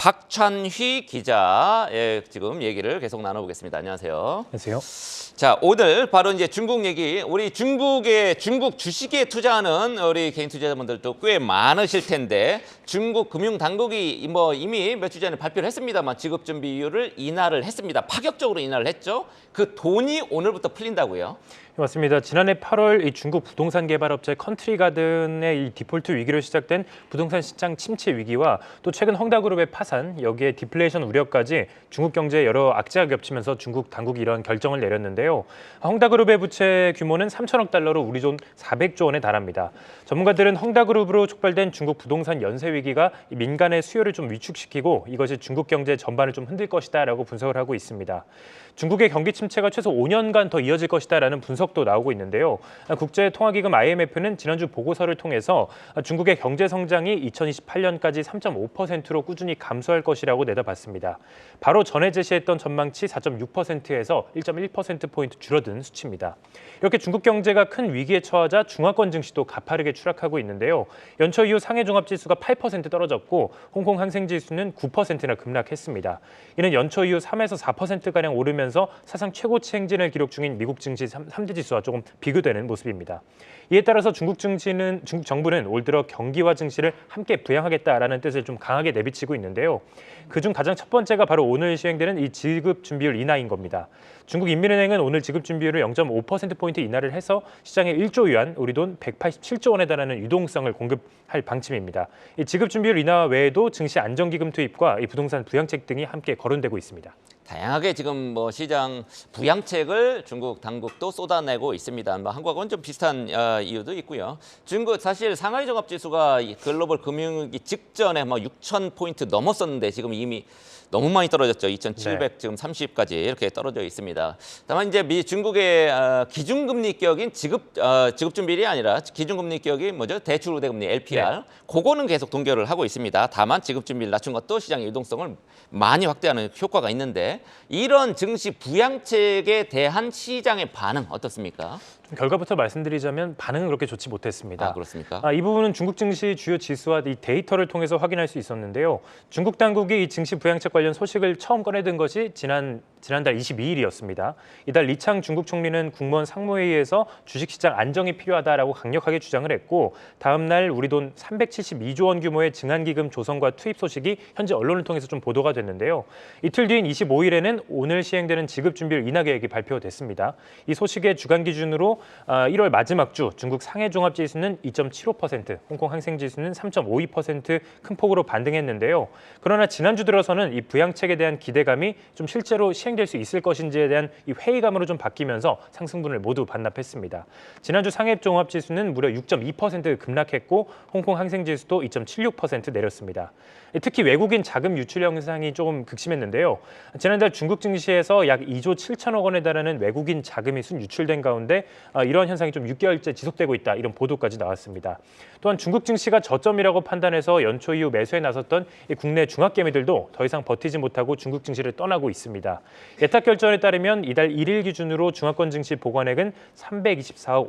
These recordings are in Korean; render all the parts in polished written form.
박찬휘 기자의 지금 얘기를 계속 나눠보겠습니다. 안녕하세요. 안녕하세요. 자, 오늘 바로 이제 중국 얘기. 우리 중국 주식에 투자하는 우리 개인 투자자분들도 꽤 많으실 텐데 중국 금융 당국이 이미 몇 주 전에 발표를 했습니다만 지급 준비율을 인하를 했습니다. 파격적으로 인하를 했죠. 그 돈이 오늘부터 풀린다고요. 맞습니다. 지난해 8월 이 중국 부동산 개발업체 컨트리가든의 이 디폴트 위기로 시작된 부동산 시장 침체 위기와 또 최근 헝다그룹의 파산, 여기에 디플레이션 우려까지 중국 경제에 여러 악재가 겹치면서 중국 당국이 이런 결정을 내렸는데요. 헝다그룹의 부채 규모는 3천억 달러로 우리 돈 400조 원에 달합니다. 전문가들은 헝다그룹으로 촉발된 중국 부동산 연쇄 위기가 민간의 수요를 좀 위축시키고 이것이 중국 경제 전반을 좀 흔들 것이다라고 분석을 하고 있습니다. 중국의 경기 침체가 최소 5년간 더 이어질 것이다라는 분석도 나오고 있는데요. 국제통화기금 IMF는 지난주 보고서를 통해서 중국의 경제 성장이 2028년까지 3.5%로 꾸준히 감소할 것이라고 내다봤습니다. 바로 전에 제시했던 전망치 4.6%에서 1.1%포인트 줄어든 수치입니다. 이렇게 중국 경제가 큰 위기에 처하자 중화권 증시도 가파르게 추락하고 있는데요. 연초 이후 상해 종합지수가 8% 떨어졌고 홍콩 항생지수는 9%나 급락했습니다. 이는 연초 이후 3에서 4%가량 오르면서 사상 최고치 행진을 기록 중인 미국 증시 3대 지수와 조금 비교되는 모습입니다. 이에 따라서 중국 정부는 올 들어 경기와 증시를 함께 부양하겠다라는 뜻을 좀 강하게 내비치고 있는데요. 그중 가장 첫 번째가 바로 오늘 시행되는 이 지급 준비율 인하인 겁니다. 중국 인민은행은 오늘 지급 준비율을 0.5%포인트 인하를 해서 시장에 1조 위안, 우리 돈 187조 원에 달하는 유동성을 공급할 방침입니다. 이 지급 준비율 인하 외에도 증시 안정기금 투입과 이 부동산 부양책 등이 함께 거론되고 있습니다. 다양하게 지금 시장 부양책을 중국 당국도 쏟아내고 있습니다. 한국하고는 좀 비슷한 이유도 있고요. 중국 사실 상하이 종합지수가 글로벌 금융위기 직전에 6,000포인트 넘었었는데 지금 이미 너무 많이 떨어졌죠. 2,700 지금 30까지 이렇게 떨어져 있습니다. 다만 이제 중국의 기준금리격인 지급준비율이 아니라 기준금리격이 대출 우대금리 LPR 그거는 계속 동결을 하고 있습니다. 다만 지급준비를 낮춘 것도 시장의 유동성을 많이 확대하는 효과가 있는데 이런 증시 부양책에 대한 시장의 반응 어떻습니까? 결과부터 말씀드리자면 반응은 그렇게 좋지 못했습니다. 아, 그렇습니까? 이 부분은 중국 증시 주요 지수와 이 데이터를 통해서 확인할 수 있었는데요. 중국 당국이 이 증시 부양책 관련 소식을 처음 꺼내든 것이 지난달 22일이었습니다. 이달 리창 중국 총리는 국무원 상무회의에서 주식시장 안정이 필요하다라고 강력하게 주장을 했고 다음 날 우리 돈 372조 원 규모의 증안기금 조성과 투입 소식이 현지 언론을 통해서 좀 보도가 됐는데요. 이틀 뒤인 25일에는 오늘 시행되는 지급준비율 인하 계획이 발표됐습니다. 이 소식의 주간 기준으로 1월 마지막 주 중국 상해 종합지수는 2.75%, 홍콩 항생지수는 3.52% 큰 폭으로 반등했는데요. 그러나 지난주 들어서는 이 부양책에 대한 기대감이 좀 실제로 시행될 수 있을 것인지에 대한 이 회의감으로 좀 바뀌면서 상승분을 모두 반납했습니다. 지난주 상해 종합지수는 무려 6.2% 급락했고 홍콩 항생지수도 2.76% 내렸습니다. 특히 외국인 자금 유출 현상이 조금 극심했는데요. 지난달 중국 증시에서 약 2조 7천억 원에 달하는 외국인 자금이 순유출된 가운데 이러한 현상이 좀 6개월째 지속되고 있다 이런 보도까지 나왔습니다. 또한 중국 증시가 저점이라고 판단해서 연초 이후 매수에 나섰던 이 국내 중학개미들도 더 이상 버티지 못하고 중국 증시를 떠나고 있습니다. 예탁 결정에 따르면 이달 1일 기준으로 중화권 증시 보관액은 324억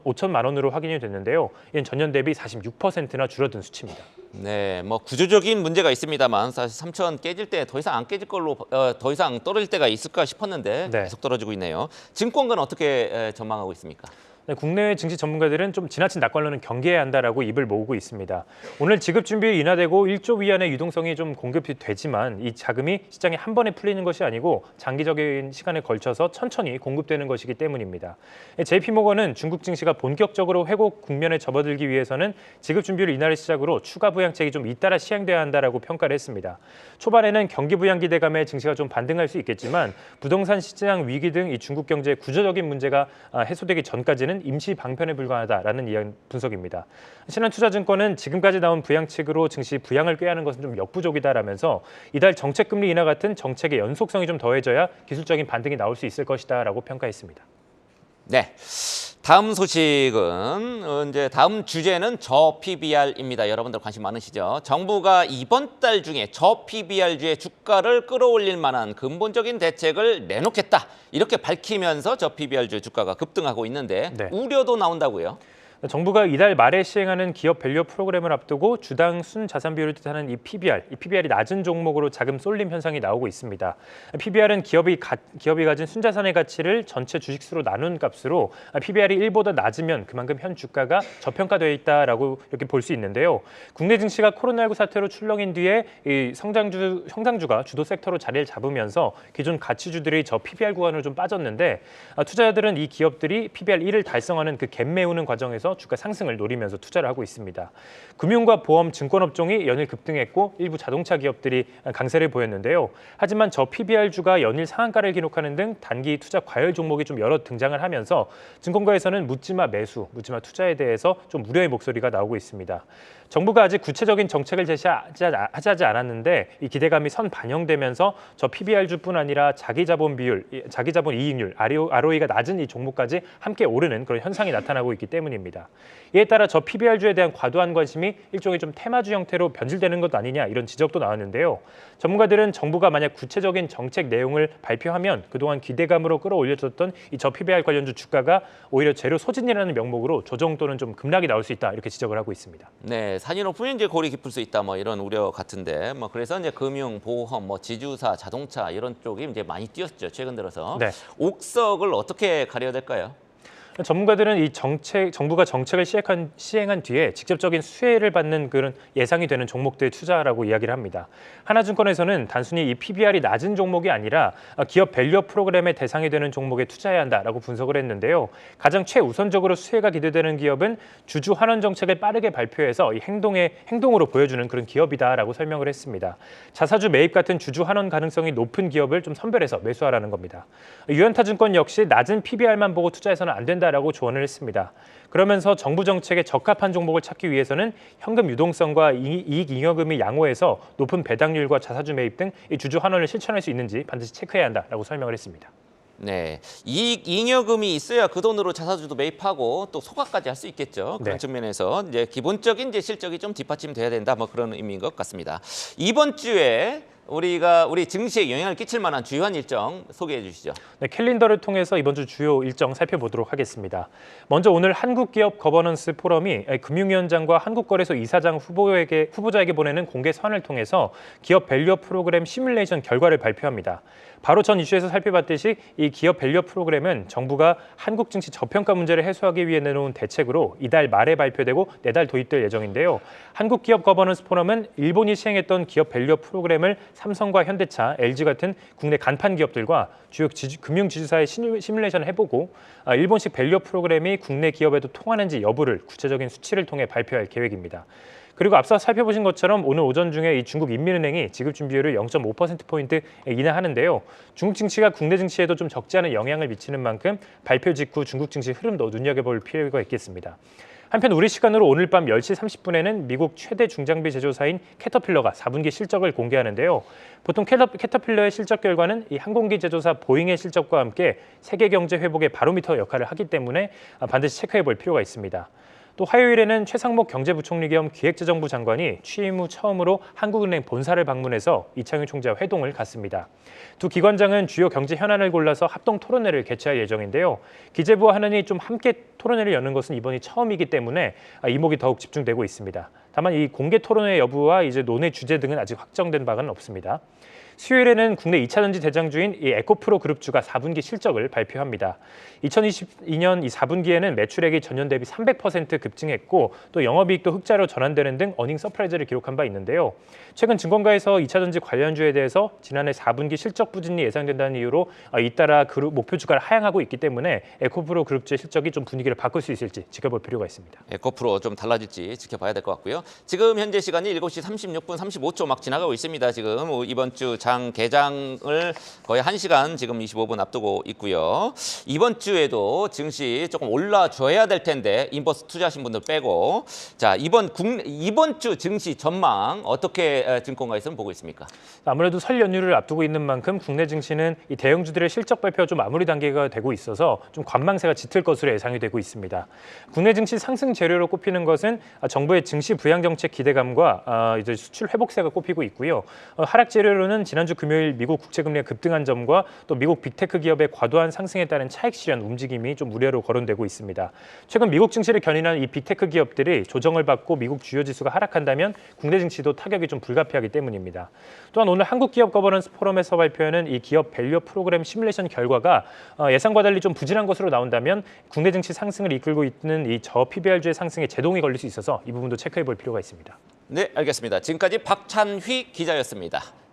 5천만 원으로 확인이 됐는데요. 이는 전년 대비 46%나 줄어든 수치입니다. 네, 구조적인 문제가 있습니다만 사실 3천 깨질 때 더 이상 안 깨질 걸로 더 이상 떨어질 때가 있을까 싶었는데 계속 떨어지고 있네요. 증권가는 어떻게 전망하고 있습니까? 네, 국내외 증시 전문가들은 좀 지나친 낙관론은 경계해야 한다라고 입을 모으고 있습니다. 오늘 지급 준비율이 인하되고 1조 위안의 유동성이 좀 공급이 되지만 이 자금이 시장에 한 번에 풀리는 것이 아니고 장기적인 시간에 걸쳐서 천천히 공급되는 것이기 때문입니다. JP모건은 중국 증시가 본격적으로 회복 국면에 접어들기 위해서는 지급 준비율 인하를 시작으로 추가 부양책이 좀 잇따라 시행돼야 한다라고 평가를 했습니다. 초반에는 경기 부양 기대감에 증시가 좀 반등할 수 있겠지만 부동산 시장 위기 등 이 중국 경제의 구조적인 문제가 해소되기 전까지는 임시 방편에 불과하다라는 분석입니다. 신한투자증권은 지금까지 나온 부양책으로 증시 부양을 꾀하는 것은 좀 역부족이다라면서 이달 정책금리 인하 같은 정책의 연속성이 좀 더해져야 기술적인 반등이 나올 수 있을 것이다라고 평가했습니다. 네. 다음 소식은 이제 다음 주제는 저PBR입니다. 여러분들 관심 많으시죠? 정부가 이번 달 중에 저PBR주의 주가를 끌어올릴 만한 근본적인 대책을 내놓겠다. 이렇게 밝히면서 저PBR주 주가가 급등하고 있는데 우려도 나온다고요? 정부가 이달 말에 시행하는 기업 밸류 프로그램을 앞두고 주당 순자산 비율을 뜻하는 이 PBR이 낮은 종목으로 자금 쏠림 현상이 나오고 있습니다. PBR은 기업이 가진 순자산의 가치를 전체 주식수로 나눈 값으로 PBR이 1보다 낮으면 그만큼 현 주가가 저평가되어 있다라고 이렇게 볼 수 있는데요. 국내 증시가 코로나19 사태로 출렁인 뒤에 이 성장주가 주도 섹터로 자리를 잡으면서 기존 가치주들이 저 PBR 구간으로 좀 빠졌는데 투자자들은 이 기업들이 PBR 1을 달성하는 그 갭 메우는 과정에서 주가 상승을 노리면서 투자를 하고 있습니다. 금융과 보험, 증권업종이 연일 급등했고 일부 자동차 기업들이 강세를 보였는데요. 하지만 저 PBR주가 연일 상한가를 기록하는 등 단기 투자 과열 종목이 좀 여러 등장을 하면서 증권가에서는 묻지마 매수, 묻지마 투자에 대해서 좀 우려의 목소리가 나오고 있습니다. 정부가 아직 구체적인 정책을 제시하지 않았는데 이 기대감이 선 반영되면서 저 PBR주뿐 아니라 자기자본 비율, 자기자본 이익률, ROE가 낮은 이 종목까지 함께 오르는 그런 현상이 나타나고 있기 때문입니다. 이에 따라 저 PBR주에 대한 과도한 관심이 일종의 좀 테마주 형태로 변질되는 것 아니냐 이런 지적도 나왔는데요. 전문가들은 정부가 만약 구체적인 정책 내용을 발표하면 그동안 기대감으로 끌어올려졌던 이 저 PBR 관련주 주가가 오히려 재료 소진이라는 명목으로 조정 또는 좀 급락이 나올 수 있다 이렇게 지적을 하고 있습니다. 네, 산이 높으면 이제 골이 깊을 수 있다 뭐 이런 우려 같은데 그래서 이제 금융, 보험, 지주사, 자동차 이런 쪽이 이제 많이 뛰었죠 최근 들어서. 네. 옥석을 어떻게 가려야 될까요? 전문가들은 이 정부가 정책을 시행한 뒤에 직접적인 수혜를 받는 그런 예상이 되는 종목들에 투자하라고 이야기를 합니다. 하나증권에서는 단순히 이 PBR이 낮은 종목이 아니라 기업 밸류업 프로그램의 대상이 되는 종목에 투자해야 한다라고 분석을 했는데요. 가장 최우선적으로 수혜가 기대되는 기업은 주주 환원 정책을 빠르게 발표해서 이 행동으로 보여주는 그런 기업이다라고 설명을 했습니다. 자사주 매입 같은 주주 환원 가능성이 높은 기업을 좀 선별해서 매수하라는 겁니다. 유연타증권 역시 낮은 PBR만 보고 투자해서는 안 된다라고 조언을 했습니다. 그러면서 정부 정책에 적합한 종목을 찾기 위해서는 현금 유동성과 이익 잉여금이 양호해서 높은 배당률과 자사주 매입 등 이 주주 환원을 실천할 수 있는지 반드시 체크해야 한다라고 설명을 했습니다. 네, 이익 잉여금이 있어야 그 돈으로 자사주도 매입하고 또 소각까지 할 수 있겠죠. 그런 네. 측면에서 이제 기본적인 이제 실적이 좀 뒷받침돼야 된다, 그런 의미인 것 같습니다. 이번 주에 우리 증시에 영향을 끼칠 만한 주요한 일정 소개해 주시죠. 네, 캘린더를 통해서 이번 주 주요 일정 살펴보도록 하겠습니다. 먼저 오늘 한국기업 거버넌스 포럼이 금융위원장과 한국거래소 이사장 후보자에게 보내는 공개 서한을 통해서 기업 밸류업 프로그램 시뮬레이션 결과를 발표합니다. 바로 전 이슈에서 살펴봤듯이 이 기업 밸류업 프로그램은 정부가 한국 증시 저평가 문제를 해소하기 위해 내놓은 대책으로 이달 말에 발표되고 내달 도입될 예정인데요. 한국기업 거버넌스 포럼은 일본이 시행했던 기업 밸류업 프로그램을 삼성과 현대차, LG 같은 국내 간판 기업들과 주요 금융지주사의 시뮬레이션을 해보고 일본식 밸류업 프로그램이 국내 기업에도 통하는지 여부를 구체적인 수치를 통해 발표할 계획입니다. 그리고 앞서 살펴보신 것처럼 오늘 오전 중에 이 중국 인민은행이 지급 준비율을 0.5%포인트 인하하는데요. 중국 증시가 국내 증시에도 좀 적지 않은 영향을 미치는 만큼 발표 직후 중국 증시 흐름도 눈여겨볼 필요가 있겠습니다. 한편 우리 시간으로 오늘 밤 10시 30분에는 미국 최대 중장비 제조사인 캐터필러가 4분기 실적을 공개하는데요. 보통 캐터필러의 실적 결과는 이 항공기 제조사 보잉의 실적과 함께 세계 경제 회복의 바로미터 역할을 하기 때문에 반드시 체크해 볼 필요가 있습니다. 또 화요일에는 최상목 경제부총리 겸 기획재정부 장관이 취임 후 처음으로 한국은행 본사를 방문해서 이창용 총재와 회동을 갖습니다. 두 기관장은 주요 경제 현안을 골라서 합동 토론회를 개최할 예정인데요. 기재부와 한은이 좀 함께 토론회를 여는 것은 이번이 처음이기 때문에 이목이 더욱 집중되고 있습니다. 다만 이 공개 토론회 여부와 이제 논의 주제 등은 아직 확정된 바는 없습니다. 수요일에는 국내 2차 전지 대장주인 이 에코프로 그룹주가 4분기 실적을 발표합니다. 2022년 이 4분기에는 매출액이 전년 대비 300% 급증했고 또 영업이익도 흑자로 전환되는 등 어닝 서프라이즈를 기록한 바 있는데요. 최근 증권가에서 2차 전지 관련주에 대해서 지난해 4분기 실적 부진이 예상된다는 이유로 잇따라 그룹 목표 주가를 하향하고 있기 때문에 에코프로 그룹주의 실적이 좀 분위기를 바꿀 수 있을지 지켜볼 필요가 있습니다. 에코프로 좀 달라질지 지켜봐야 될 것 같고요. 지금 현재 시간이 7시 36분 35초 막 지나가고 있습니다. 지금 이번 주 장 개장을 거의 1시간 지금 25분 앞두고 있고요. 이번 주에도 증시 조금 올라줘야 될 텐데 인버스 투자하신 분들 빼고 자 이번 주 증시 전망 어떻게 증권가에서는 보고 있습니까? 아무래도 설 연휴를 앞두고 있는 만큼 국내 증시는 이 대형주들의 실적 발표가 좀 마무리 단계가 되고 있어서 좀 관망세가 짙을 것으로 예상이 되고 있습니다. 국내 증시 상승 재료로 꼽히는 것은 정부의 증시 부양 부양 정책 기대감과 이제 수출 회복세가 꼽히고 있고요. 하락 재료로는 지난주 금요일 미국 국채금리가 급등한 점과 또 미국 빅테크 기업의 과도한 상승에 따른 차익 실현 움직임이 좀 우려로 거론되고 있습니다. 최근 미국 증시를 견인한 이 빅테크 기업들이 조정을 받고 미국 주요 지수가 하락한다면 국내 증시도 타격이 좀 불가피하기 때문입니다. 또한 오늘 한국 기업 거버넌스 포럼에서 발표하는 이 기업 밸류 프로그램 시뮬레이션 결과가 예상과 달리 좀 부진한 것으로 나온다면 국내 증시 상승을 이끌고 있는 이 저 PBR주의 상승에 제동이 걸릴 수 있어서 이 부분도 체크해 볼 필요가 있습니다. 네, 알겠습니다. 지금까지 박찬휘 기자였습니다.